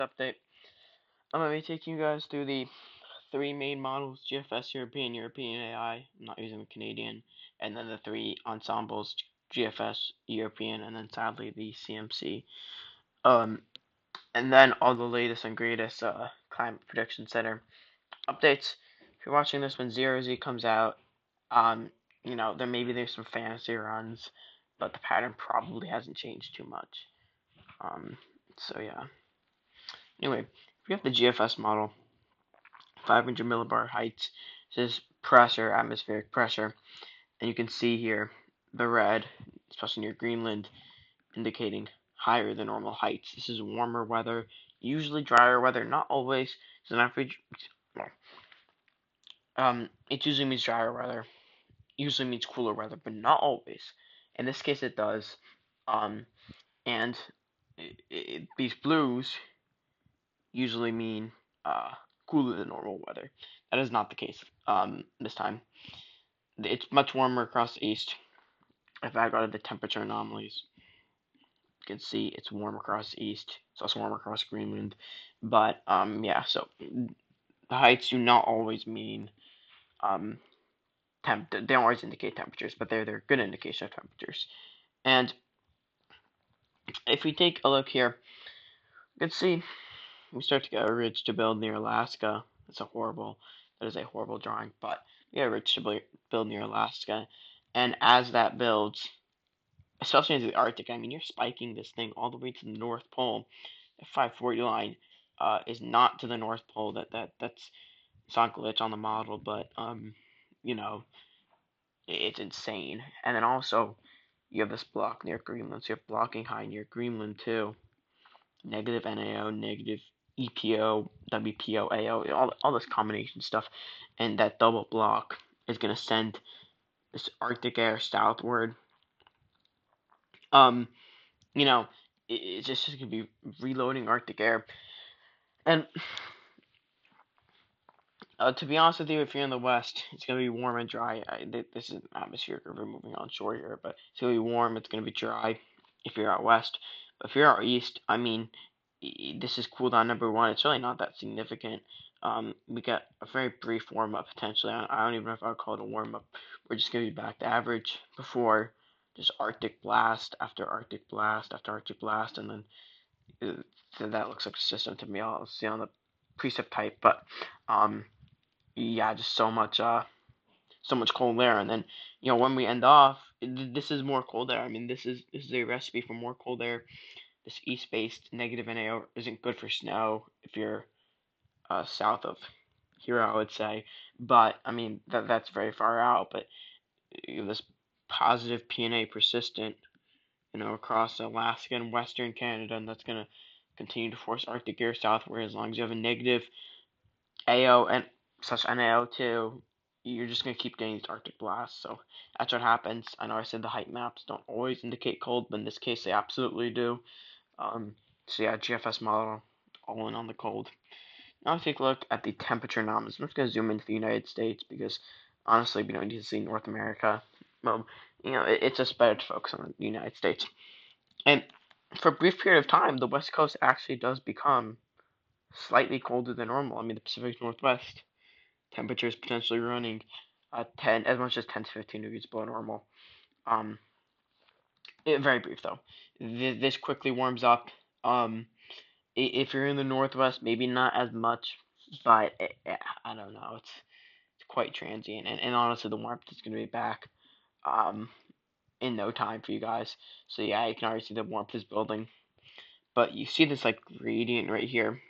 update. I'm going to be taking you guys through the three main models: GFS European, European AI, I'm not using the Canadian, and then the three ensembles: GFS European, and then sadly the CMC. Um, and then all the latest and greatest Climate Prediction Center updates. If you're watching this when Zero Z comes out, um, there's some fantasy runs, but the pattern probably hasn't changed too much. So yeah. Anyway, we have the GFS model, 500 millibar heights. This is pressure, atmospheric pressure, and you can see here the red, especially near Greenland, indicating higher than normal heights. This is warmer weather, usually drier weather, not always. It's an average. It usually means drier weather. Usually means cooler weather, but not always. In this case, it does. Um, and these blues usually mean cooler than normal weather. That is not the case this time. It's much warmer across the east. If I go to the temperature anomalies, you can see it's warm across the east. It's also warm across Greenland. But yeah, so the heights do not always mean um, they don't always indicate temperatures, but they're a good indication of temperatures. And if we take a look here, you can see we start to get a ridge to build near Alaska. That is a horrible drawing, but we get a ridge to build near Alaska. And as that builds, especially into the Arctic, I mean, you're spiking this thing all the way to the North Pole. The 540 line is not to the North Pole. That's it's not glitch on the model, but you know, it's insane. And then also you have this block near Greenland, so you have blocking high near Greenland too. Negative NAO, negative EPO, WPO, AO, all this combination stuff, and that double block is gonna send this Arctic air southward. Um, you know, it's just gonna be reloading Arctic air, and to be honest with you, if you're in the west, it's gonna be warm and dry. This is atmospheric river moving onshore here, but it's gonna be warm. It's gonna be dry if you're out west. But if you're out east, I mean, this is cool down number one. It's really not that significant. We got a very brief warm up potentially. I don't even know if I would call it a warm up. We're just gonna be back to average before just Arctic blast after Arctic blast after Arctic blast, and then that looks like a system to me. I'll see on the precip type, but yeah, just so much cold air, and then when we end off, this is more cold air. I mean, this is a recipe for more cold air. This east-based negative NAO isn't good for snow if you're south of here, I would say, but I mean that's very far out. But this positive PNA persistent, across Alaska and Western Canada, and that's gonna continue to force Arctic air southward as long as you have a negative AO and such NAO too, you're just gonna keep getting these Arctic blasts. So that's what happens. I know I said the height maps don't always indicate cold, but in this case they absolutely do. So yeah, GFS model all in on the cold. Now let's take a look at the temperature anomalies. I'm just gonna zoom into the United States because honestly we don't need to see North America. Well, it's just better to focus on the United States. And for a brief period of time, the West Coast actually does become slightly colder than normal. I mean, the Pacific Northwest temperatures potentially running 10 as much as 10 to 15 degrees below normal. Um, very brief though. This quickly warms up. Um, if you're in the Northwest, maybe not as much, but I don't know. It's quite transient, and honestly, the warmth is going to be back um, in no time for you guys. So yeah, you can already see the warmth is building. But you see this like gradient right here,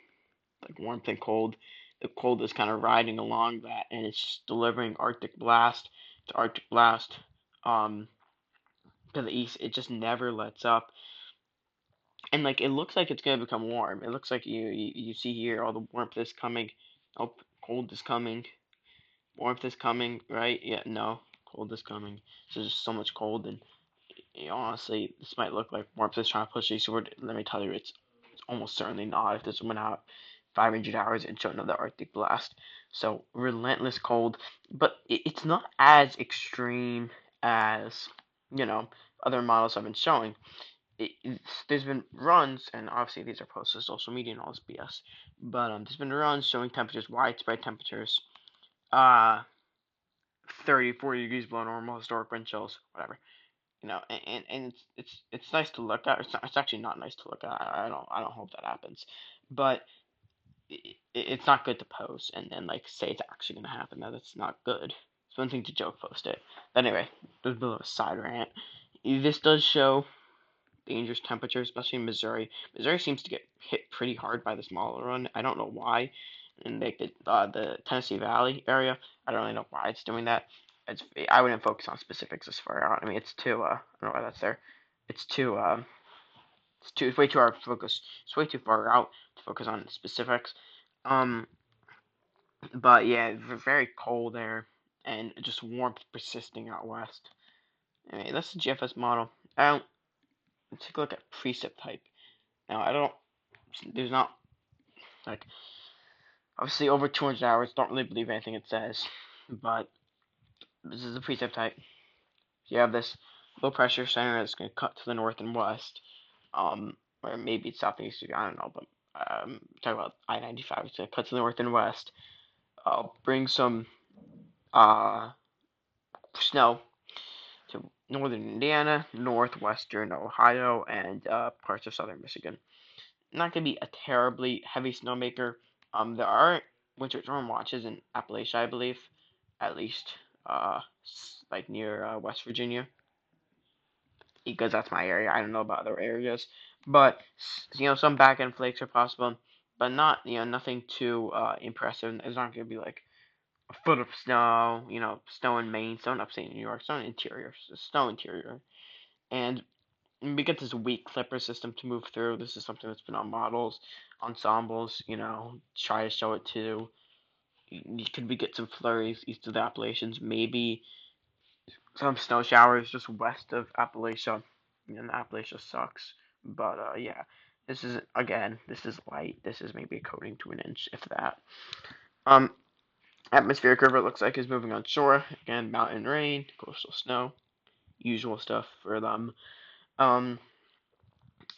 like warmth and cold. The cold is kind of riding along that, and it's just delivering Arctic blast to Arctic blast um, to the east. It just never lets up, and like it looks like it's gonna become warm. It looks like you see here all the warmth is coming. Oh, cold is coming. Warmth is coming, right? Yeah, no, cold is coming. So there's so much cold, and honestly, this might look like warmth is trying to push eastward. Let me tell you, it's almost certainly not. If this went out 500 hours and showed another Arctic blast, so relentless cold, but it's not as extreme as other models have been showing. there's been runs, and obviously these are posted to social media and all this BS, but there's been runs showing temperatures, widespread temperatures, uh, 30, 40 degrees below normal, historic wind chills, whatever. And it's nice to look at. It's actually not nice to look at. I don't hope that happens, but it's not good to post and then like say it's actually gonna happen. That's not good. It's one thing to joke post it. But anyway, there's a bit of a side rant. This does show dangerous temperatures, especially in Missouri. Missouri seems to get hit pretty hard by this model run. I don't know why. And like the Tennessee Valley area, I don't really know why it's doing that. It's I wouldn't focus on specifics as far out. I mean, it's too I don't know why that's there. It's too it's way too hard to focus. It's way too far out to focus on specifics. Um, but yeah, very cold there and just warmth persisting out west. I mean, that's the GFS model. I don't Let's take a look at precip type. Now, there's not, like, obviously over 200 hours, don't really believe anything it says, but this is the precip type. You have this low pressure center that's going to cut to the north and west, or maybe it's southeast, I don't know, but talking about I-95, it's going to cut to the north and west, bring some snow to northern Indiana, northwestern Ohio, and parts of southern Michigan. Not going to be a terribly heavy snowmaker. There are winter storm watches in Appalachia, I believe, at least, like near West Virginia, because that's my area. I don't know about other areas, but some back end flakes are possible, but not nothing too impressive. It's not going to be like a foot of snow, snow in Maine, snow in upstate New York, snow interior, and we get this weak clipper system to move through. This is something that's been on models, ensembles, try to show it too. Could we get some flurries east of the Appalachians? Maybe some snow showers just west of Appalachia. Appalachia sucks. But yeah, this is light. This is maybe a coating to an inch, if that. Um, Atmospheric river looks like is moving on shore. Again, mountain rain, coastal snow, usual stuff for them. Um,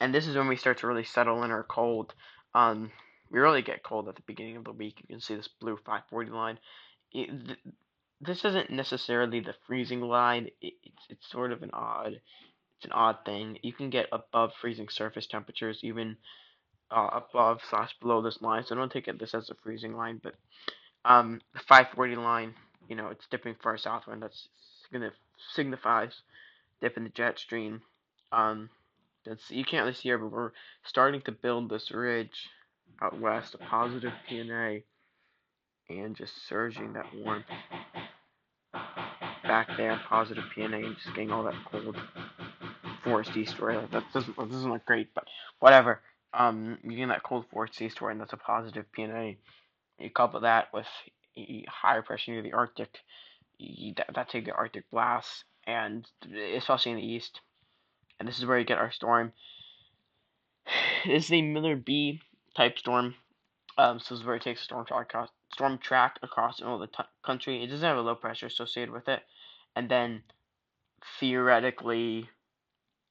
and this is when we start to really settle in our cold. Um, we really get cold at the beginning of the week. You can see this blue 540 line. This isn't necessarily the freezing line. It's sort of it's an odd thing. You can get above freezing surface temperatures, even above slash below this line. So don't take this as a freezing line, but the 540 line, it's dipping far southwind. That's gonna signifies dip in the jet stream. Um, you can't really see here, but we're starting to build this ridge out west, a positive PNA, and just surging that warmth back there, positive PNA, and just getting all that cold forest eastward. That doesn't look great, but whatever. You're getting that cold forest eastward, and that's a positive PNA. You couple that with higher pressure near the Arctic, that take the Arctic blasts, and especially in the east. And this is where you get our storm. This is a Miller B type storm. So this is where it takes a storm track across all the country. It doesn't have a low pressure associated with it, and then theoretically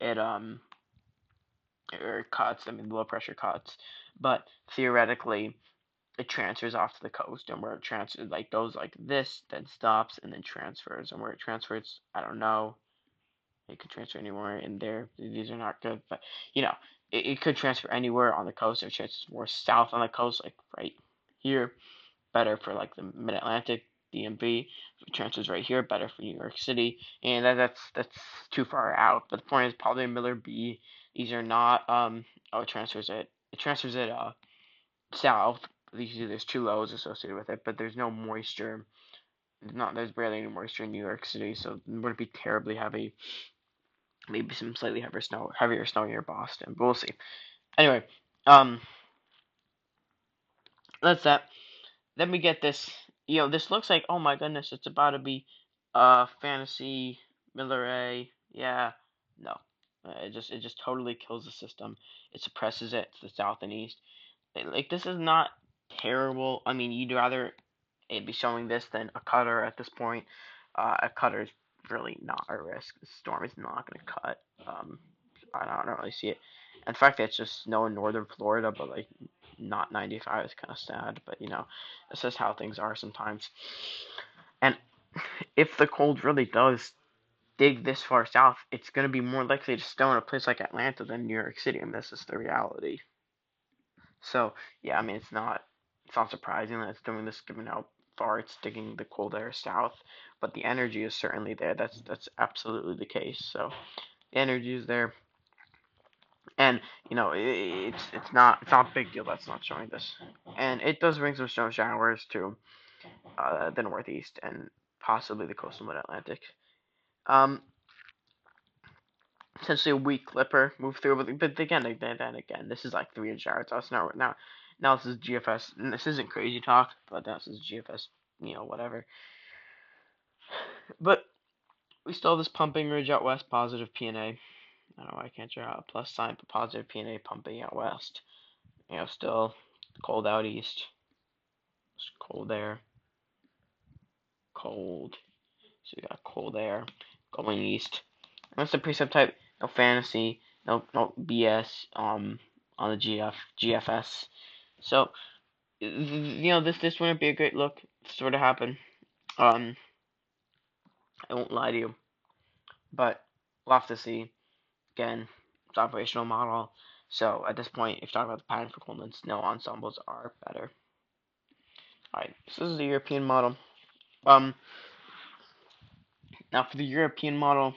it cuts. I mean, the low pressure cuts, but theoretically it transfers off to the coast, and where it transfers like goes like this, then stops, and then transfers, and where it transfers, I don't know. It could transfer anywhere in there. These are not good, but it could transfer anywhere on the coast. Or transfers more south on the coast, like right here. Better for like the Mid Atlantic, DMV. It transfers right here. Better for New York City, and that's too far out. But the point is, probably Miller B. These are not Oh, it transfers it south. There's two lows associated with it, but there's no moisture. There's barely any moisture in New York City, so it wouldn't be terribly heavy. Maybe some slightly heavier snow near Boston, but we'll see. Anyway, um, that's that. Then we get this. This looks like, oh my goodness, it's about to be fantasy Miller A. Yeah, no, it just totally kills the system. It suppresses it to the south and east. Like, this is not terrible. I mean, you'd rather it be showing this than a cutter at this point. A cutter is really not a risk. The storm is not going to cut. I don't really see it. In fact, it's just snow in northern Florida, but like not 95 is kind of sad. But it's just how things are sometimes. And if the cold really does dig this far south, it's going to be more likely to snow in a place like Atlanta than New York City, and this is the reality. So yeah, I mean it's not surprising that it's doing this given how far it's digging the cold air south, but the energy is certainly there. That's absolutely the case. So the energy is there, and it's not a big deal that's not showing this, and it does bring some snow showers to the Northeast and possibly the coastal Mid Atlantic. Um, Essentially a weak clipper move through, but again, then again, this is like 3 inch yards. So it's not now this is GFS. And this isn't crazy talk, but this is GFS. Whatever. But we still have this pumping ridge out west, positive PNA. I don't know why I can't draw a plus sign, but positive PNA pumping out west. Still cold out east. It's cold air, cold. So we got cold air going east. And that's the precept type. No fantasy, no BS. On the GFS. So this wouldn't be a great look if this were to happen. Um, I won't lie to you, but we'll have to see. Again, it's operational model. So at this point, if you talk about the pattern for coldness, no ensembles are better. Alright, so this is the European model. Um, Now for the European model,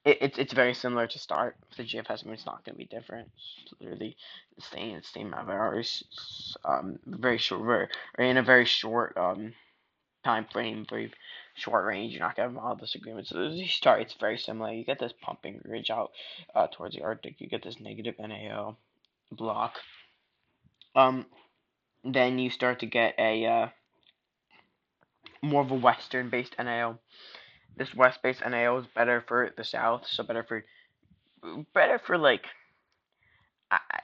it's very similar to start. For the GFS, I mean, it's not going to be different. It's literally the same amount of hours. Very short, in a very short time frame, very short range. You're not going to have all disagreements. So the start, it's very similar. You get this pumping ridge out towards the Arctic. You get this negative NAO block. Then you start to get a more of a western-based NAO. This west-based NAO is better for the south, so better for like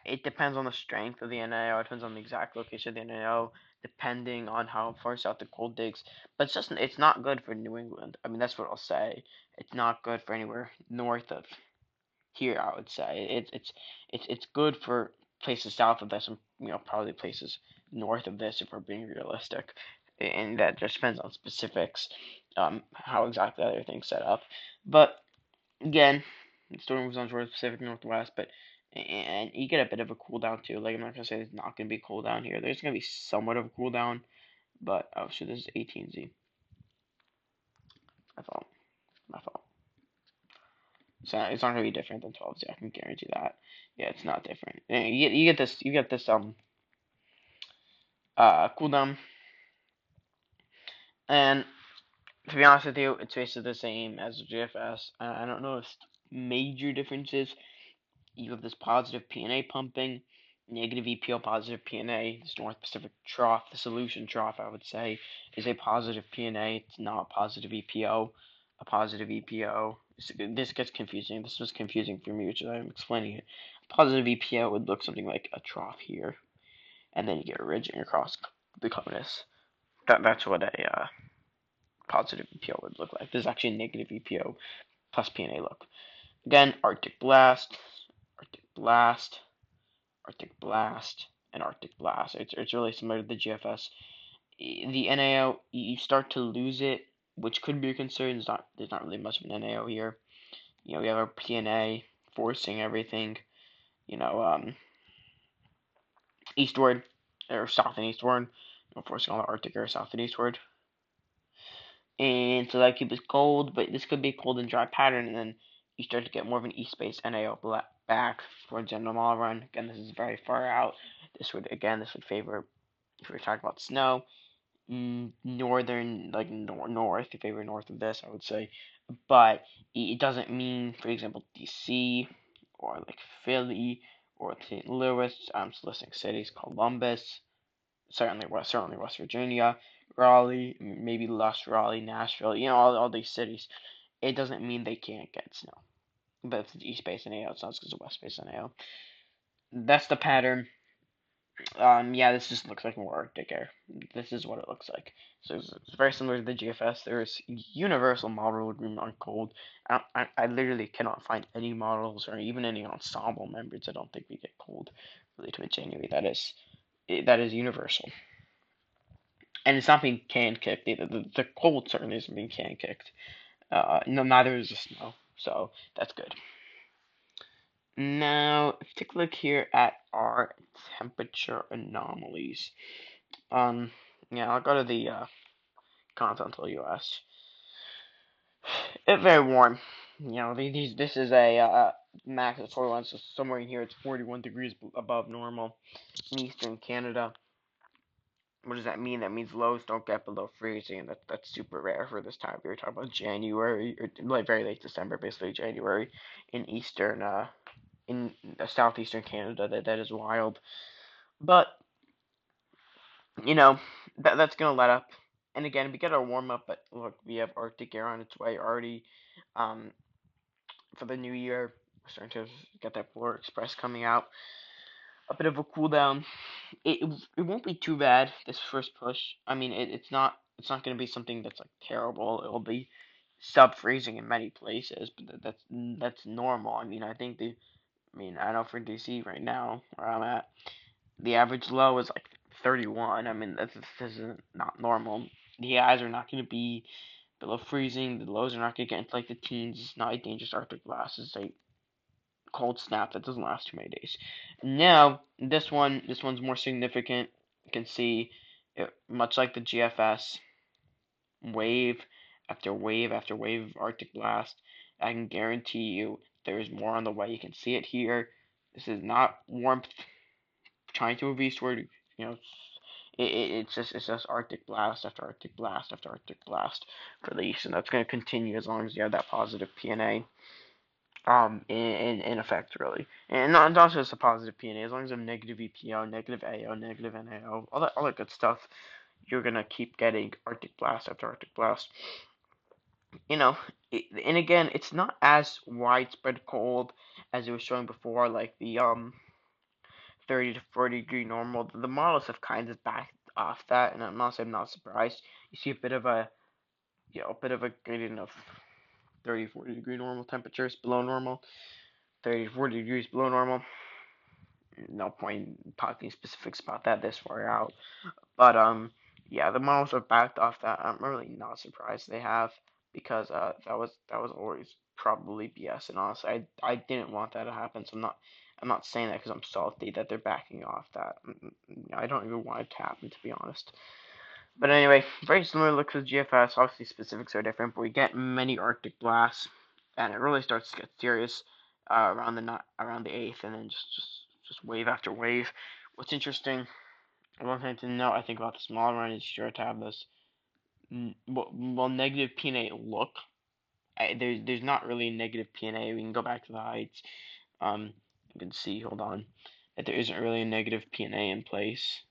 it depends on the strength of the NAO. It depends on the exact location of the NAO, depending on how far south the cold digs. But it's not good for New England. I mean, that's what I'll say. It's not good for anywhere north of here. I would say it's good for places south of this, and probably places north of this if we're being realistic. And that just depends on specifics, how exactly other things set up. But again, the story moves on towards the Pacific Northwest, but and you get a bit of a cool down too. Like I'm not gonna say there's not gonna be cool down here. There's gonna be somewhat of a cool down, but oh shit, this is 18Z. My fault. My fault. So it's not gonna be different than 12Z. I can guarantee that. Yeah, it's not different. You get this cooldown, and to be honest with you, it's basically the same as the GFS. I don't notice major differences. You have this positive PNA pumping, negative EPO, positive PNA. This North Pacific trough, the solution trough, I would say, is a positive PNA. It's not positive EPO. A positive EPO. This gets confusing. This was confusing for me, which is why I'm explaining it. Positive EPO would look something like a trough here, and then you get a ridging across the conus. That's what a positive EPO would look like. This is actually a negative EPO plus PNA look. Again, Arctic Blast, Arctic Blast, Arctic Blast, and Arctic Blast. It's really similar to the GFS. The NAO, you start to lose it, which could be a concern. There's not really much of an NAO here. We have our PNA forcing everything, you know, eastward, or south and eastward, forcing all the Arctic air south and eastward. And so that keeps it cold, but this could be a cold and dry pattern, and then you start to get more of an east-based NAO back towards the end of the mall run. Again, this is very far out. This would favor, if we were talking about snow, northern, like north, in favor north of this, I would say. But it doesn't mean, for example, DC or like Philly or St. Louis. I'm just listing cities. Columbus, certainly West Virginia, Raleigh, maybe less Raleigh, Nashville. All these cities. It doesn't mean they can't get snow. But if it's East Base and AL, it's not because of West Base and AL. That's the pattern. Yeah, this just looks like more Arctic air. This is what it looks like. So it's very similar to the GFS. There's universal model agreement on cold. I literally cannot find any models or even any ensemble members. I don't think we get cold really to mid-January. That is universal, and it's not being can kicked either. The cold certainly isn't being can kicked. No, neither is the snow. So that's good. Now, if you take a look here at our temperature anomalies. Um, yeah, I'll go to the continental U.S. It's very warm. This is a max of 41, so somewhere in here it's 41 degrees above normal. In eastern Canada, what does that mean? That means lows don't get below freezing, and that's super rare for this time. We were talking about January, or like very late December, basically January, in southeastern Canada. That is wild. But that's gonna let up. And again, we get our warm up, but look, we have Arctic air on its way already. Um, for the new year, we're starting to get that Polar Express coming out. A bit of a cool down. It won't be too bad this first push. I mean, it's not gonna be something that's like terrible. It'll be sub freezing in many places, but that's normal. I know for DC right now where I'm at, the average low is like 31. I mean, this is not normal. The highs are not going to be below freezing. The lows are not going to get into like the teens. It's not a dangerous Arctic blast. It's a cold snap that doesn't last too many days. Now, this one's more significant. You can see, much like the GFS, wave after wave after wave of Arctic blast. I can guarantee you there is more on the way. You can see it here. This is not warmth trying to move eastward. You know, it's just Arctic blast after Arctic blast after Arctic blast for the east, and that's going to continue as long as you have that positive PNA in effect really, and not just a positive PNA. As long as you have negative EPO, negative AO, negative NAO, all that good stuff, you're gonna keep getting Arctic blast after Arctic blast. And again, it's not as widespread cold as it was showing before, like the 30 to 40 degree normal. The models have kind of backed off that, and I'm not surprised. You see a bit of a gradient of 30 to 40 degree normal temperatures below normal, 30 to 40 degrees below normal. No point talking specifics about that this far out. But yeah, the models have backed off that. I'm really not surprised they have, because that was always probably BS. And honestly, I didn't want that to happen. So I'm not saying that because I'm salty that they're backing off that. I don't even want it to happen, to be honest. But anyway, very similar look to the GFS. Obviously, specifics are different, but we get many Arctic blasts, and it really starts to get serious around the 8th, and then just wave after wave. What's interesting, one thing to note, I think, about the small run is sure to have this. Well, negative PNA look. There's not really negative PNA. We can go back to the heights. You can see. Hold on, that there isn't really a negative PNA in place,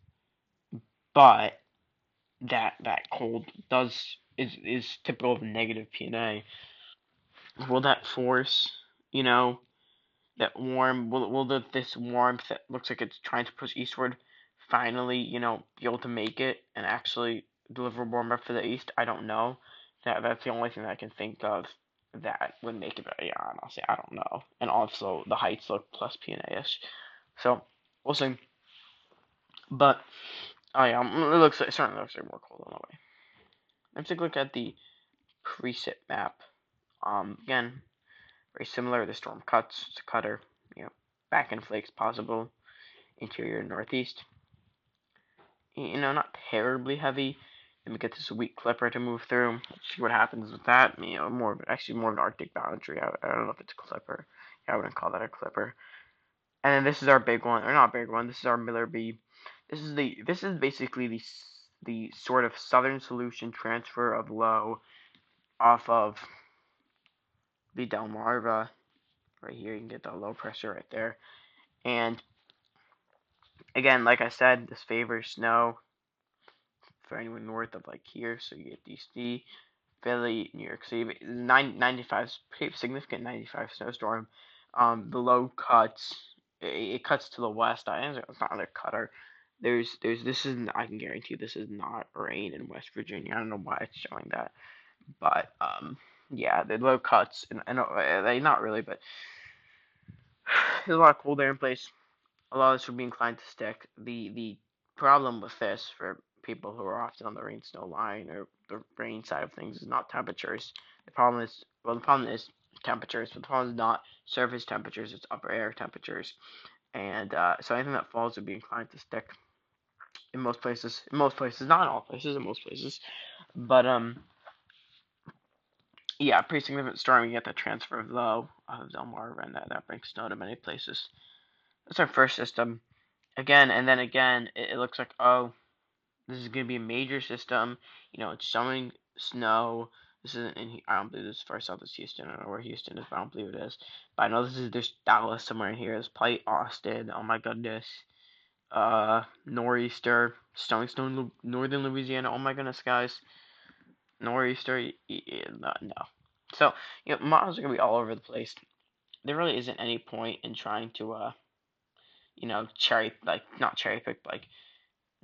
but that cold is typical of negative PNA. Will that force, you know, that warm? Will this warmth that looks like it's trying to push eastward finally, be able to make it and actually deliver warm up for the east? I don't know. That's the only thing that I can think of that would make it. But yeah, honestly, I don't know. And also the heights look plus PNA ish, so we'll see. But oh yeah, it certainly looks like more cold on the way. Let's take a look at the preset map. Again, very similar. The storm cuts, it's a cutter, back in flakes possible, interior northeast. Not terribly heavy. Then we get this weak clipper to move through. Let's see what happens with that. More of an Arctic boundary. I don't know if it's a clipper. Yeah, I wouldn't call that a clipper. And then this is our big one, or not big one. This is our Miller B. This is basically the sort of southern solution transfer of low off of the Delmarva. Right here, you can get the low pressure right there. And again, like I said, this favors snow for anyone north of like here. So you get DC, Philly, New York City. 95, pretty significant 95 snowstorm. The low cuts. It cuts to the west. It's not another cutter. this is I can guarantee this is not rain in West Virginia. I don't know why it's showing that, but yeah, the low cuts and they not really, but there's a lot of cold air in place. A lot of this would be inclined to stick. The problem with this for people who are often on the rain snow line or the rain side of things is not temperatures. The problem is temperatures, but the problem is not surface temperatures, it's upper air temperatures. And so anything that falls would be inclined to stick in most places. In most places, not in all places, in most places. But yeah, pretty significant storm. You get that transfer of low of Delmarva, and that brings snow to many places. That's our first system. Again, and then again, it looks like, oh, this is going to be a major system. You know, it's showing snow. This isn't in. I don't believe this is far south as Houston. I don't know where Houston is, but I don't believe it is. But I know there's Dallas somewhere in here. There's probably Austin. Oh my goodness. Nor'easter, snowing snow in northern Louisiana. Oh my goodness, guys. Nor'easter. No. So models are gonna be all over the place. There really isn't any point in trying to not cherry pick, but like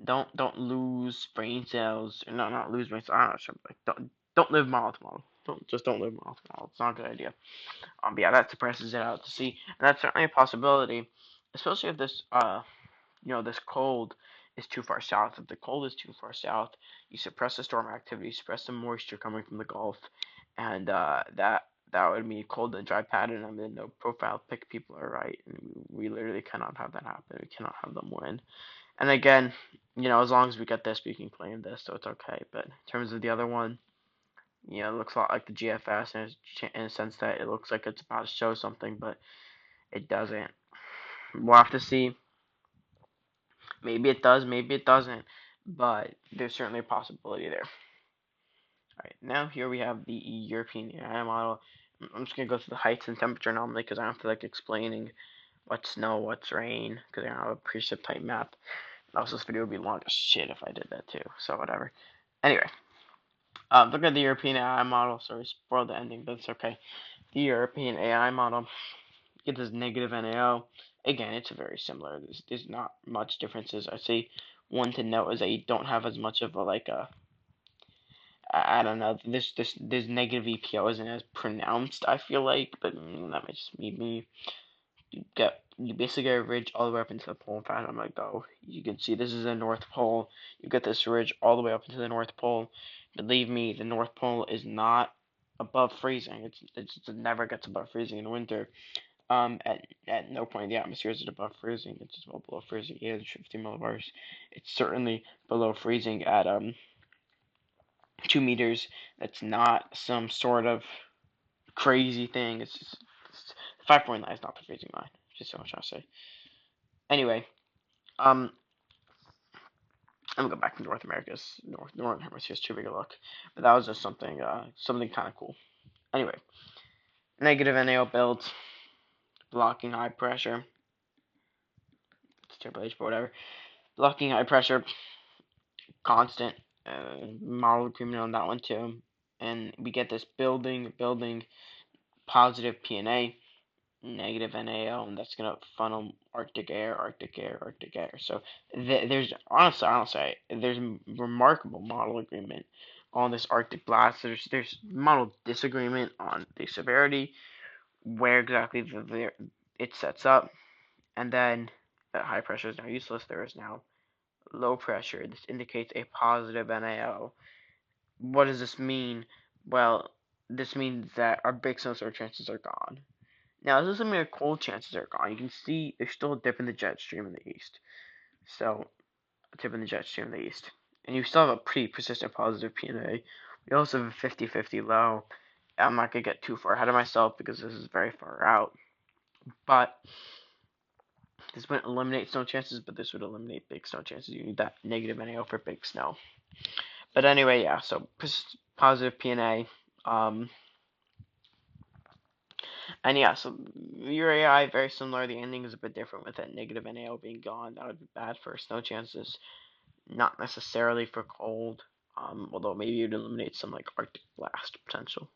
don't lose brain cells, or not lose brain cells. I don't know, like don't live model to model. Don't live model to model. It's not a good idea. But yeah, that suppresses it out to sea, and that's certainly a possibility, especially if this cold is too far south. If the cold is too far south, you suppress the storm activity, suppress the moisture coming from the Gulf, and that would mean cold and dry pattern. And then the profile pick people are right, and we literally cannot have that happen. We cannot have them win. And again, as long as we get this, we can claim this, so it's okay. But in terms of the other one, it looks a lot like the GFS in a sense that it looks like it's about to show something, but it doesn't. We'll have to see. Maybe it does, maybe it doesn't, but there's certainly a possibility there. Alright, now here we have the European AI model. I'm just going to go through the heights and temperature anomaly because I don't feel like explaining what's snow, what's rain, because I don't have a precip type map. Also, this video would be long as shit if I did that too, so whatever. Anyway, look at the European AI model. Sorry, spoiled the ending, but it's okay. The European AI model gets this negative NAO. Again, it's very similar. There's not much differences. I say one to note is that you don't have as much of I don't know. This negative EPO isn't as pronounced. I feel like, but that might just be me. You basically get a ridge all the way up into the pole. In fact, I'm like, oh, you can see this is the North Pole. You get this ridge all the way up into the North Pole. Believe me, the North Pole is not above freezing. It never gets above freezing in winter. At no point in the atmosphere is it above freezing. It's just well below freezing, 850 millibars. It's certainly below freezing at 2 meters. That's not some sort of crazy thing. It's 5.9 is not the freezing line. Just so much I say. Anyway, I'm gonna go back to North America's Northern Hemisphere's too big a look, but that was just something kind of cool. Anyway, negative NAO builds, blocking high pressure. It's Triple H, but whatever. Blocking high pressure, constant model agreement on that one too, and we get this building positive PNA, negative NAO, and that's gonna funnel Arctic air. So honestly, there's a remarkable model agreement on this Arctic blast. There's model disagreement on the severity, where exactly it sets up, and then high pressure is now useless. There is now low pressure. This indicates a positive NAO. What does this mean? Well, this means that our big snowstorm chances are gone. Now, this doesn't mean our cold chances are gone. You can see there's still a dip in the jet stream in the east. So, a dip in the jet stream in the east. And you still have a pretty persistent positive PNA. We also have a 50-50 low. I'm not going to get too far ahead of myself because this is very far out. But this wouldn't eliminate snow chances, but this would eliminate big snow chances. You need that negative NAO for big snow. But anyway, yeah, so positive PNA. And yeah, so your AI, very similar. The ending is a bit different with that negative NAO being gone. That would be bad for snow chances, not necessarily for cold, although maybe it would eliminate some like Arctic blast potential.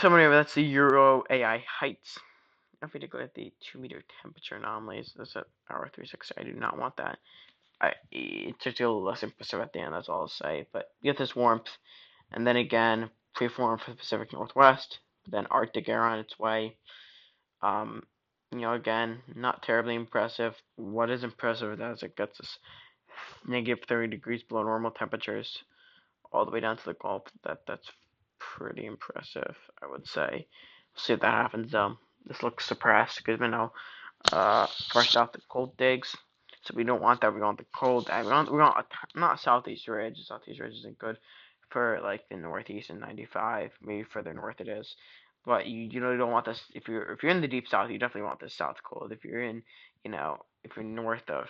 So anyway, that's the Euro AI heights. If we declare the 2-meter temperature anomalies, this at hour 360, I do not want that. It's just a little less impressive at the end, that's all I'll say. But you get this warmth, and then again, preform for the Pacific Northwest, then Arctic air on its way. Um, again, not terribly impressive. What is impressive is it gets us negative 30 degrees below normal temperatures all the way down to the Gulf. That's pretty impressive, I would say. We'll see if that happens. This looks suppressed because first off the cold digs, so we don't want that. We want the cold. We want not southeast ridge. Southeast ridge isn't good for like the northeast and 95. Maybe further north it is. But you really don't want this if you're in the deep south. You definitely want this south cold. If you're in if you're north of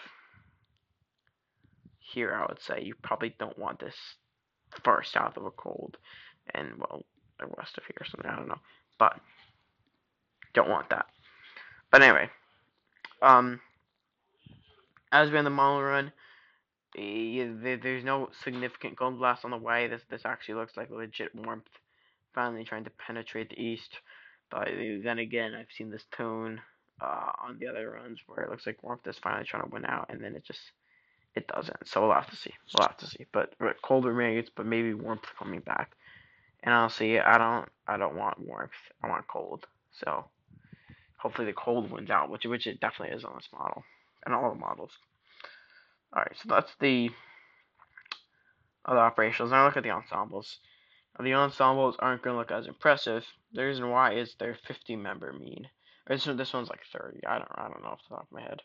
here, I would say you probably don't want this far south of a cold, and well, west of here or something. I don't know, but don't want that. But anyway, um, as we're in the model run, there's no significant cold blast on the way. This actually looks like legit warmth finally trying to penetrate the east. But then again, I've seen this tone on the other runs where it looks like warmth is finally trying to win out, and then it doesn't. So we'll have to see. We'll have to see. But cold remains, but maybe warmth coming back. And honestly, I don't want warmth. I want cold. So hopefully the cold wins out, which it definitely is on this model and all the models. All right, so that's the other operationals. Now look at the ensembles. The ensembles aren't going to look as impressive. The reason why is their 50-member mean. This one's like 30. I don't know off the top of my head.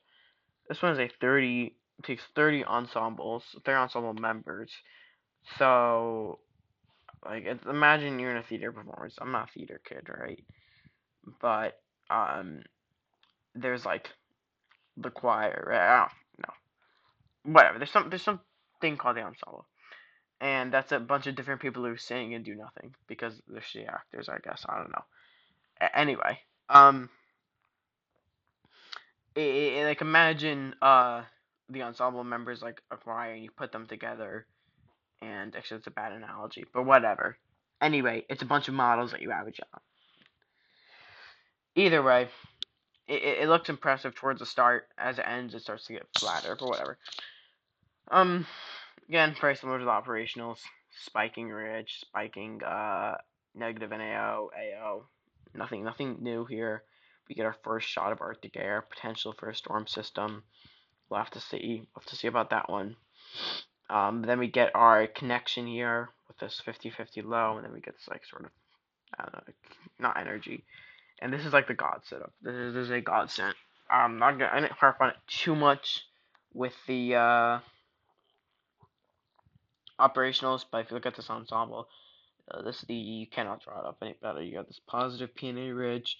This one's a 30. It takes 30 ensembles, 30 ensemble members. So like imagine you're in a theater performance. I'm not a theater kid, right? But there's like the choir, right? No, whatever. There's some thing called the ensemble, and that's a bunch of different people who sing and do nothing because they're shitty actors, I guess. I don't know. Anyway, like imagine the ensemble members like a choir, and you put them together, and actually it's a bad analogy, but whatever. Anyway, it's a bunch of models that you average out. Either way, it looks impressive towards the start. As it ends, it starts to get flatter, but whatever. Again, very similar to the operationals. Spiking ridge, spiking negative NAO, AO. Nothing new here. We get our first shot of Arctic air, potential for a storm system. We'll have to see. We'll have to see about that one. Then we get our connection here with this 50-50 low, and then we get this like sort of, I don't know, not energy. And this is like the God setup. This is a godsend. I didn't harp on it too much with the operationals, but if you look at this ensemble, you cannot draw it up any better. You got this positive P&A ridge.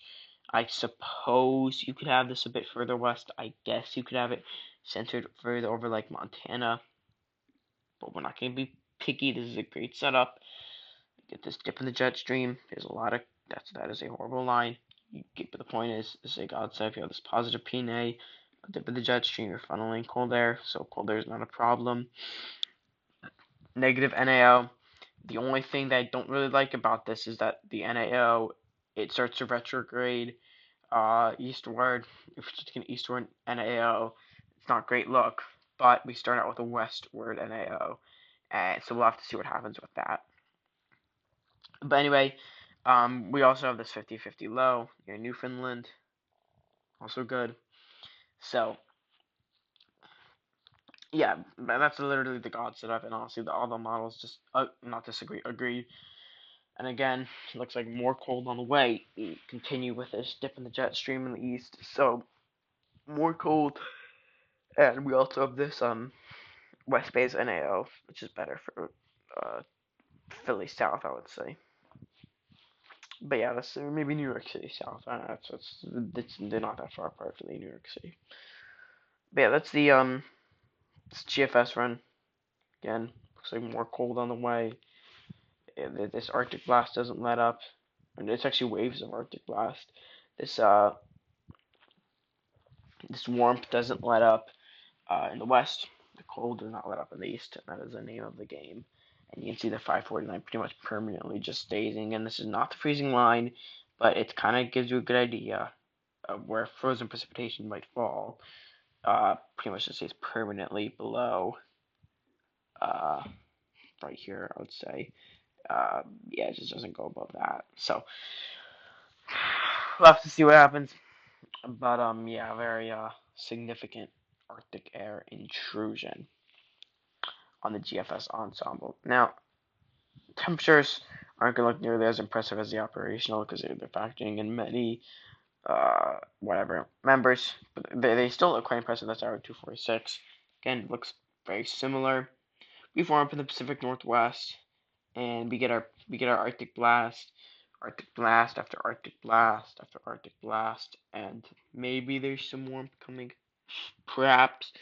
I suppose you could have this a bit further west. I guess you could have it centered further over like Montana, but we're not going to be picky. This is a great setup. Get this dip in the jet stream. There's a lot of that is a horrible line. But the point is, this is a godsend. You have this positive P&A, a dip in the jet stream. You're funneling cold air, so cold air is not a problem. Negative NAO. The only thing that I don't really like about this is that the NAO, it starts to retrograde eastward. If it's just an eastward NAO, it's not a great look, but we start out with a westward NAO, and so we'll have to see what happens with that. But anyway, we also have this 50-50 low near Newfoundland, also good. So yeah, that's literally the God setup, and honestly, all the models just not disagree, agreed. And again, looks like more cold on the way. We continue with this dip in the jet stream in the east, so more cold. And we also have this West Bay's NAO, which is better for Philly South, I would say. But yeah, that's maybe New York City South. I don't know, they're not that far apart, Philly, New York City. But yeah, that's the GFS run. Again, looks like more cold on the way. This Arctic blast doesn't let up. And it's actually waves of Arctic blast. This this warmth doesn't let up in the west. The cold does not let up in the east. That is the name of the game. And you can see the 549 pretty much permanently just staying. And this is not the freezing line, but it kind of gives you a good idea. where frozen precipitation might fall, pretty much just stays permanently below, uh, right here, I would say. Yeah, it just doesn't go above that. So we'll have to see what happens. But yeah, very significant Arctic air intrusion on the GFS ensemble. Now, temperatures aren't going to look nearly as impressive as the operational because they're factoring in many whatever members, but they still look quite impressive. That's our 246. Again, it looks very similar. We form up in the Pacific Northwest, and we get our Arctic blast after Arctic blast after Arctic blast, and maybe there's some warmth coming, perhaps,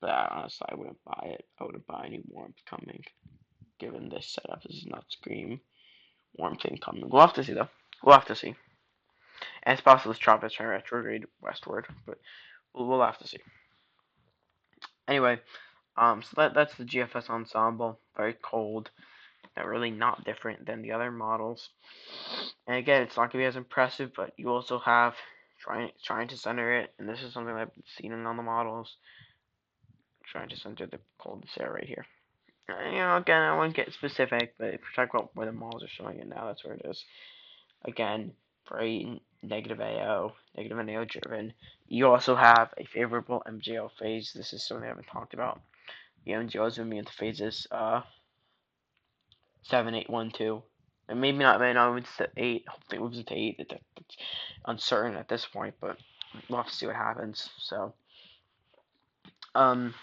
but honestly, I wouldn't buy it. I wouldn't buy any warmth coming, given this setup. This is not scream warmth incoming. We'll have to see though. We'll have to see. And it's possible this tropic is trying to retrograde westward, but we'll have to see. Anyway, so that's the GFS ensemble. Very cold. They're really not different than the other models. And again, it's not gonna be as impressive, but you also have trying to center it, and this is something I've seen on the models. Trying to center the coldest air right here. Again, I won't get specific, but if we talk about where the models are showing it now, that's where it is. Again, very negative AO, negative NAO driven. You also have a favorable MJO phase. This is something I haven't talked about. The MJO is moving into phases 7, 8, 1, 2. And maybe not, move into 8. Hopefully it moves into 8. That's uncertain at this point, but we'll have to see what happens. So, the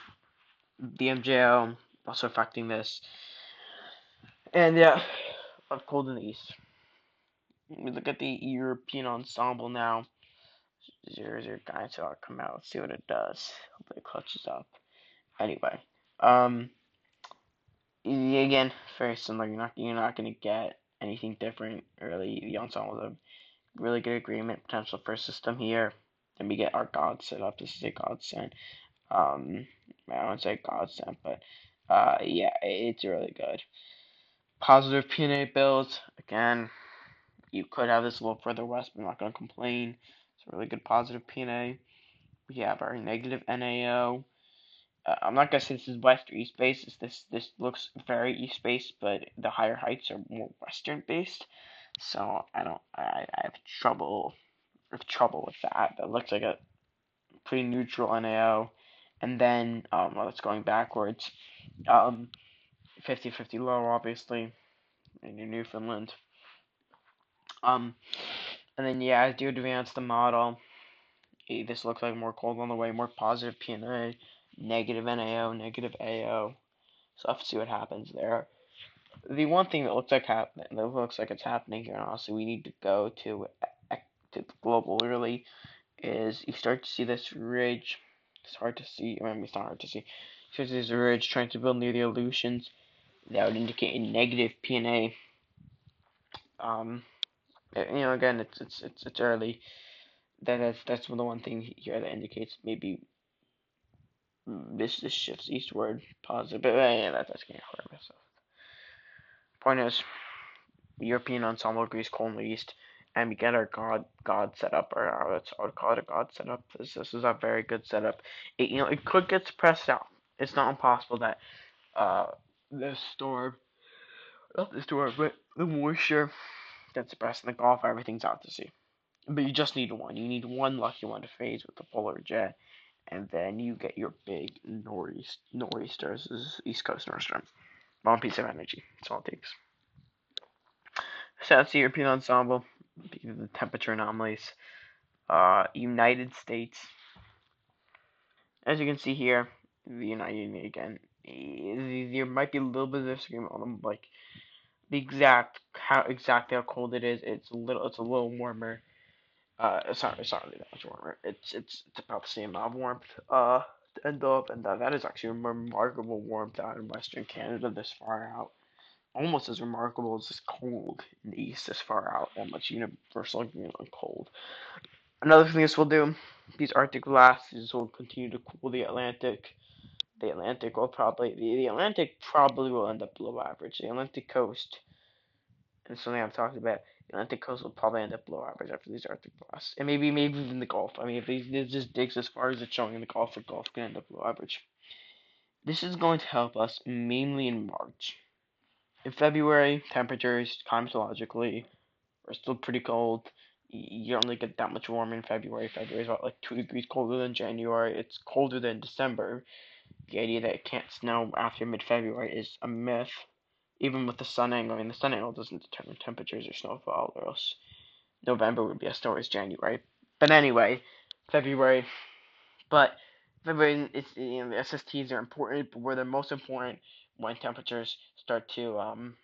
MJO also affecting this. And yeah, of cold in the east. We look at the European ensemble now. 0 guy, so I'll come out, see what it does. Hopefully it clutches up. Anyway, again, very similar. You're not gonna get anything different. Really, the ensemble is a really good agreement potential for a system here. Then we get our God set up. This is a godsend. I won't say godsend, but yeah, it's really good. Positive PNA builds. Again, you could have this a little further west, but I'm not gonna complain. It's a really good positive PNA. We have our negative NAO. I'm not gonna say this is west or east based. This looks very east based, but the higher heights are more western based. So I have trouble with that. That looks like a pretty neutral NAO. And then well, it's going backwards. 50-50 low, obviously, in New Newfoundland. And then yeah, as you advance the model, this looks like more cold on the way, more positive PNA, negative NAO, negative AO. So I'll have to see what happens there. The one thing that looks like it's happening here, and honestly, we need to go to the global really, is you start to see this ridge. It's hard to see. I mean, it's not hard to see. So there's a ridge trying to build near the Aleutians. That would indicate a negative PNA. Again, it's early. That's the one thing here that indicates maybe this shifts eastward positive. But yeah, that's getting ahead of myself. Point is, European ensemble agrees cold east, and we get our god setup, or I would call it a god setup. This is a very good setup. It could get suppressed out. It's not impossible that the storm, not the storm, but the moisture gets suppressed in the Gulf. Everything's out to sea. But you just need one. You need one lucky one to phase with the polar jet, and then you get your big nor'easters. This is East Coast nor'easter. One piece of energy. That's all it takes. South European ensemble, because of the temperature anomalies. United States. As you can see here, the United again. There might be a little bit of disagreement on them, like the exactly how cold it is. It's a little warmer. It's not really that much warmer. It's about the same amount of warmth. To end up, and that is actually a remarkable warmth out in Western Canada this far out. Almost as remarkable as this cold in the east this far out. That much universal cold. Another thing this will do, these Arctic blasts will continue to cool the Atlantic. The Atlantic probably will end up below average. The Atlantic coast, and something I've talked about, The Atlantic coast will probably end up below average after these Arctic blasts, and maybe even the Gulf. I mean, if it just digs as far as it's showing in the Gulf, can end up below average. This is going to help us mainly in March. In February, temperatures climatologically are still pretty cold. You don't really get that much warmer in February. February is about like 2 degrees colder than January. It's colder than December. The idea that it can't snow after mid-February is a myth. Even with the sun angle, I mean, the sun angle doesn't determine temperatures or snowfall, or else November would be as snowy as January. But anyway, February. But February, the SSTs are important, but where they're most important when temperatures start to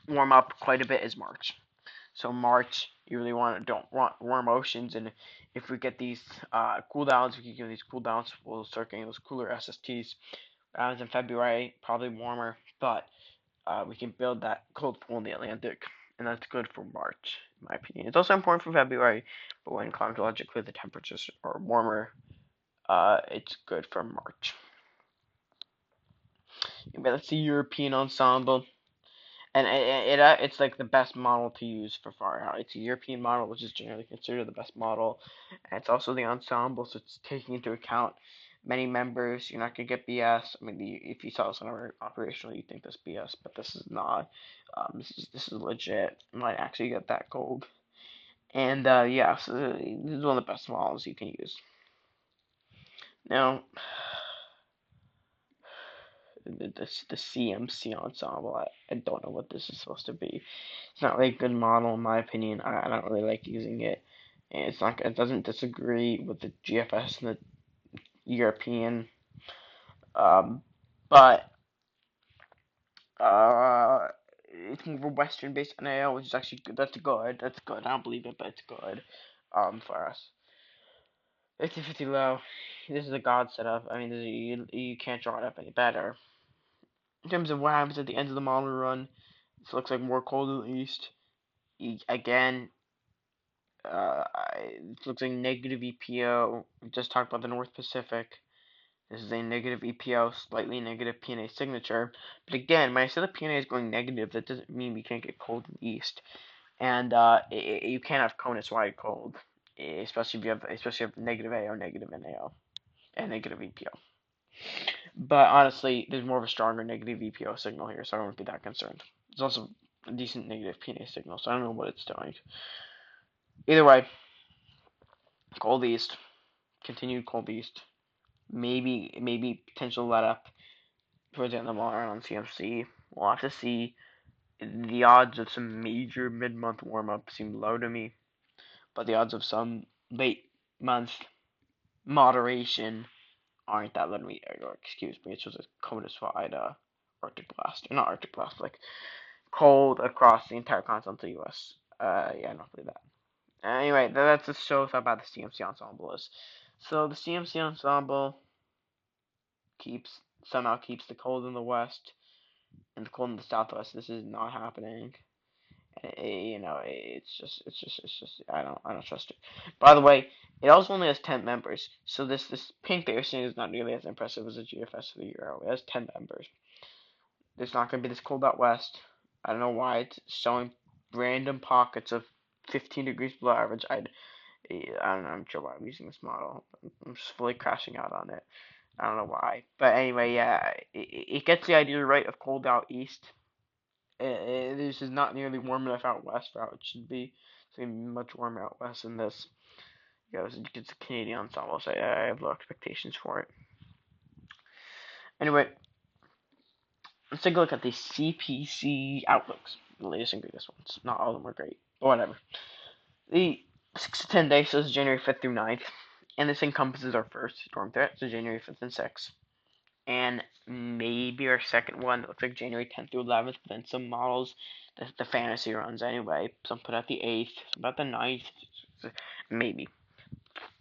warm up quite a bit is March. So March, you really don't want warm oceans, and if we get these cool downs, we can get these cool downs, we'll start getting those cooler SSTs. Whereas in February, probably warmer, but we can build that cold pool in the Atlantic, and that's good for March, in my opinion. It's also important for February, but when climatologically the temperatures are warmer, it's good for March. But that's the European ensemble. And it's like the best model to use for far out. It's a European model, which is generally considered the best model. And it's also the ensemble, so it's taking into account many members. You're not gonna get BS. I mean, if you saw this on our operational, you'd think this BS, but this is not. This is legit. It might actually get that cold. And yeah, so this is one of the best models you can use. Now, the CMC ensemble. I don't know what this is supposed to be. It's not really a good model in my opinion. I don't really like using it. And it's not. It doesn't disagree with the GFS and the European. Um, but it's more of a Western based NAO, which is actually good. That's good. That's good. I don't believe it, but it's good. For us. 50-50 low. This is a god setup. I mean, you can't draw it up any better. In terms of what happens at the end of the model run, it looks like more cold in the east. Again, it looks like negative EPO. We just talked about the North Pacific. This is a negative EPO, slightly negative PNA signature. But again, when I say the PNA is going negative, that doesn't mean we can't get cold in the east. And you can't have CONUS-wide cold, especially if you have negative AO, negative NAO, and negative EPO. But honestly, there's more of a stronger negative EPO signal here, so I won't be that concerned. There's also a decent negative PNA signal, so I don't know what it's doing. Either way, cold east, continued cold east, maybe potential let up towards the end of the model on CMC. We'll have to see. The odds of some major mid-month warm-up seem low to me, but the odds of some late-month moderation aren't that low to me. Or excuse me, it's just a CONUS-wide Arctic blast, or not Arctic blast, like cold across the entire continental U.S. Yeah, I don't believe that. Anyway, that's just shows how bad the CMC ensemble is. So the CMC ensemble somehow keeps the cold in the west and the cold in the southwest. This is not happening. It's just I don't trust it. By the way, it also only has 10 members, so this pink that you're seeing is not nearly as impressive as the GFS for the Euro. It has 10 members. There's not going to be this cold out west. I don't know why it's showing random pockets of 15 degrees below average. I don't know. I'm sure why I'm using this model. I'm just fully crashing out on it. I don't know why. But anyway, yeah, it gets the idea right of cold out east. This is not nearly warm enough out west for how it should be. It's going to be much warmer out west than this. Yeah, it's a Canadian ensemble, so I have low expectations for it. Anyway, let's take a look at the CPC outlooks. The latest and greatest ones. Not all of them are great, but whatever. The 6 to 10 days says January 5th through 9th, and this encompasses our first storm threat, so January 5th and 6th. And maybe our second one looks like January 10th through 11th, but then some models, the fantasy runs anyway. Some put out the 8th, about the 9th, maybe.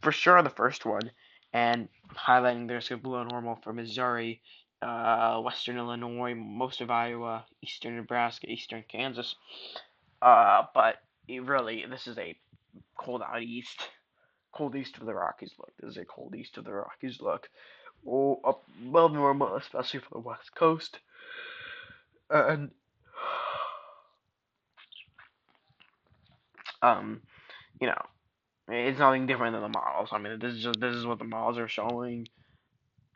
For sure, the first one, and highlighting there's below normal for Missouri, western Illinois, most of Iowa, eastern Nebraska, eastern Kansas. But really, this is a cold out east. Cold east of the Rockies look. This is a cold east of the Rockies look. Oh, up above normal, especially for the West Coast. And Um, you know, it's nothing different than the models. I mean, this is what the models are showing.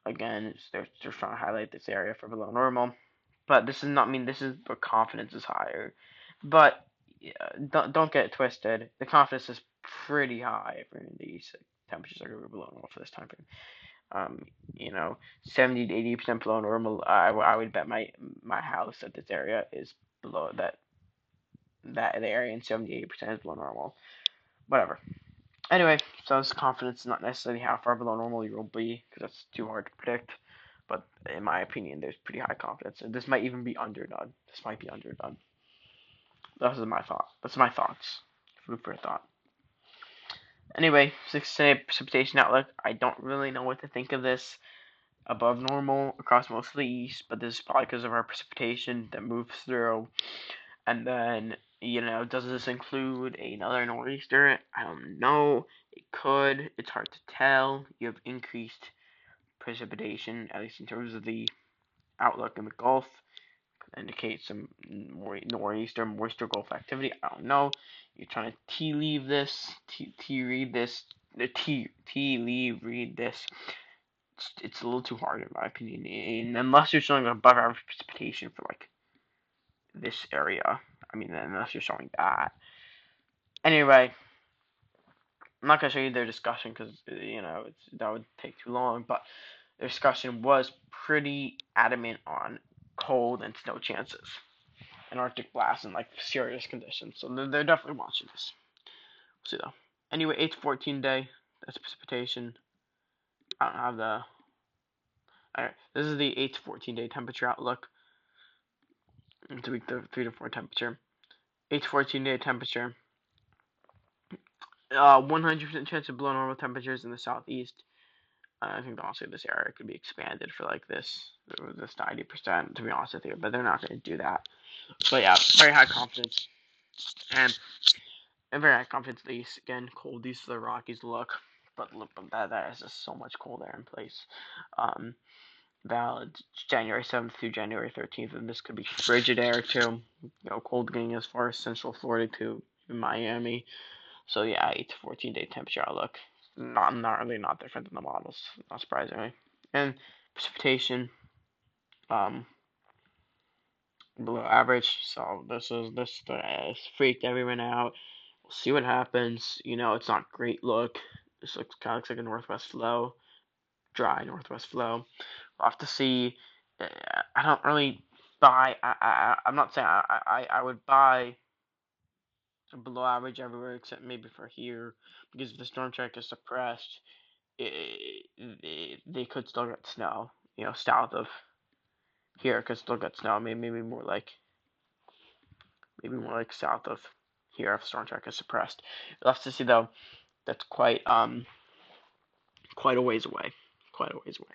Again, they're trying to highlight this area for below normal, but this is not mean this is the confidence is higher. But yeah, don't get it twisted. The confidence is pretty high for these temperatures are going to be below normal for this time frame. Um, 70 to 80% below normal. I would bet my house at this area is below that the area, and 70 80% is below normal. Whatever. Anyway, so this confidence is not necessarily how far below normal you will be, because that's too hard to predict. But in my opinion, there's pretty high confidence, and this might even be underdone. This might be underdone. This is my thought. That's my thoughts. Food for thought. Anyway, 6-day precipitation outlook. I don't really know what to think of this. Above normal across most of the east, but this is probably because of our precipitation that moves through. And then, does this include another nor'easter? I don't know. It could. It's hard to tell. You have increased precipitation, at least in terms of the outlook in the Gulf. Could indicate some more nor'easter, moisture Gulf activity. I don't know. You're trying to tea leave this, tea read this, the tea leave read this. It's a little too hard in my opinion, and unless you're showing above average precipitation for like this area. I mean, unless you're showing that. Anyway, I'm not gonna show you their discussion because that would take too long. But their discussion was pretty adamant on cold and snow chances and Arctic blasts and like serious conditions. So they're definitely watching this. We'll see though. Anyway, 8 to 14 day. That's precipitation. I don't have the. Alright, this is the 8 to 14 day temperature outlook. It's week 3 to 4 temperature. 8 to 14 day temperature. 100% chance of below normal temperatures in the southeast. I think honestly this area could be expanded for like this 90%, to be honest with you, but they're not going to do that. But yeah, very high confidence, and very high confidence the east again. Cold east of the Rockies look, but that is just so much cold air in place. Um, Valid January 7th through January 13th, and this could be frigid air too. Cold getting as far as Central Florida to Miami. So yeah, 8 to 14 day temperature outlook. Not different than the models, not surprisingly. And precipitation, um, below average. So this freaked everyone out. We'll see what happens. It's not great look. This looks like a northwest flow, dry northwest flow. We'll have to see. I don't really buy. I'm not saying I would buy below average everywhere except maybe for here, because if the storm track is suppressed, they could still get snow. South of here could still get snow. Maybe more like south of here if storm track is suppressed. You'll have to see though. That's quite a ways away. Quite a ways away.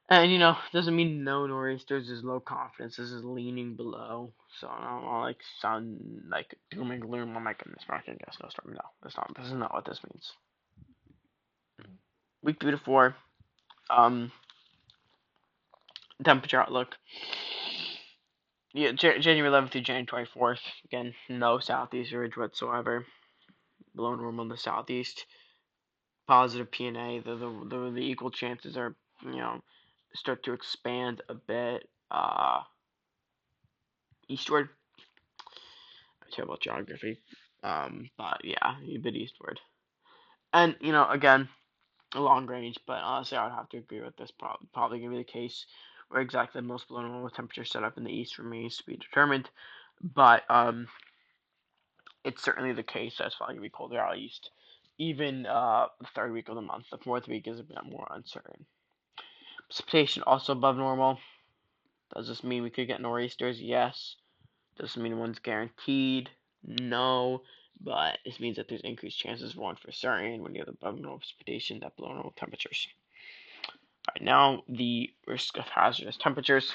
And doesn't mean no nor'easters is low confidence. This is leaning below. So I don't want to like sound like doom and gloom. Oh my goodness, we're not gonna get a snowstorm. No, that's not. This is not what this means. Week 3 to 4. Temperature outlook. Yeah, January 11th through January 24th. Again, no southeast ridge whatsoever. Below normal in the southeast. Positive PNA. The equal chances are start to expand a bit eastward. I care about geography. But yeah, a bit eastward. And again, a long range. But honestly, I would have to agree with this. Probably gonna be the case where exactly the most below normal temperature set up in the east remains to be determined. But it's certainly the case that it's probably gonna be colder out east. Even the third week of the month. The fourth week is a bit more uncertain. Precipitation also above normal. Does this mean we could get nor'easters? Yes. Does this mean one's guaranteed? No. But this means that there's increased chances of one for certain when you have above normal precipitation at below normal temperatures. Alright, now the risk of hazardous temperatures.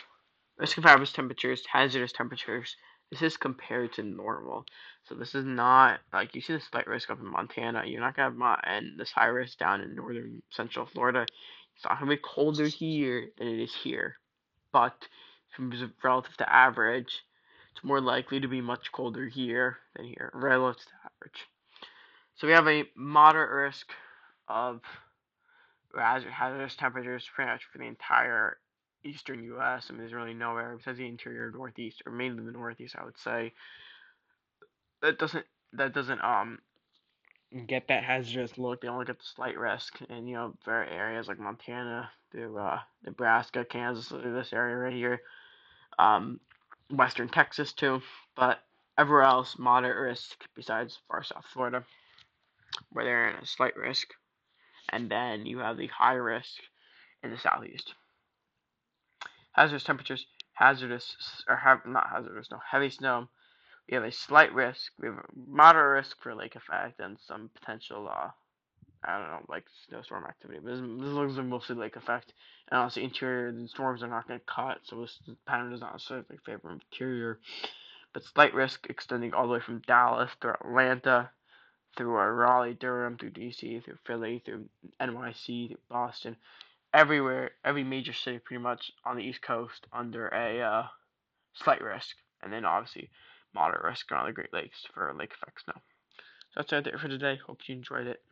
Risk of hazardous temperatures. This is compared to normal. So this is not, like, you see the slight risk up in Montana. You're not going to have and this high risk down in northern central Florida. It's not going to be colder here than it is here. But relative to average, It's more likely to be much colder here than here, relative to average. So we have a moderate risk of hazardous temperatures pretty much for the entire eastern U.S. I mean, there's really nowhere besides the interior Northeast, or mainly the Northeast, I would say, that doesn't get that hazardous look. They only get the slight risk, and there are areas like Montana, Nebraska, Kansas, this area right here, western Texas too, but everywhere else moderate risk besides far south Florida, where they're in a slight risk, and then you have the high risk in the southeast. Hazardous temperatures, not hazardous, no, heavy snow. We have a slight risk. We have a moderate risk for lake effect and some potential, I don't know, like snowstorm activity. But this looks like mostly lake effect. And also interior, the storms are not going to cut, so this pattern does not necessarily favor interior. But slight risk extending all the way from Dallas through Atlanta, through Raleigh, Durham, through DC, through Philly, through NYC, through Boston, everywhere, every major city pretty much on the East Coast under a slight risk, and then obviously moderate risk around the Great Lakes for lake effect snow. So that's it for today. Hope you enjoyed it.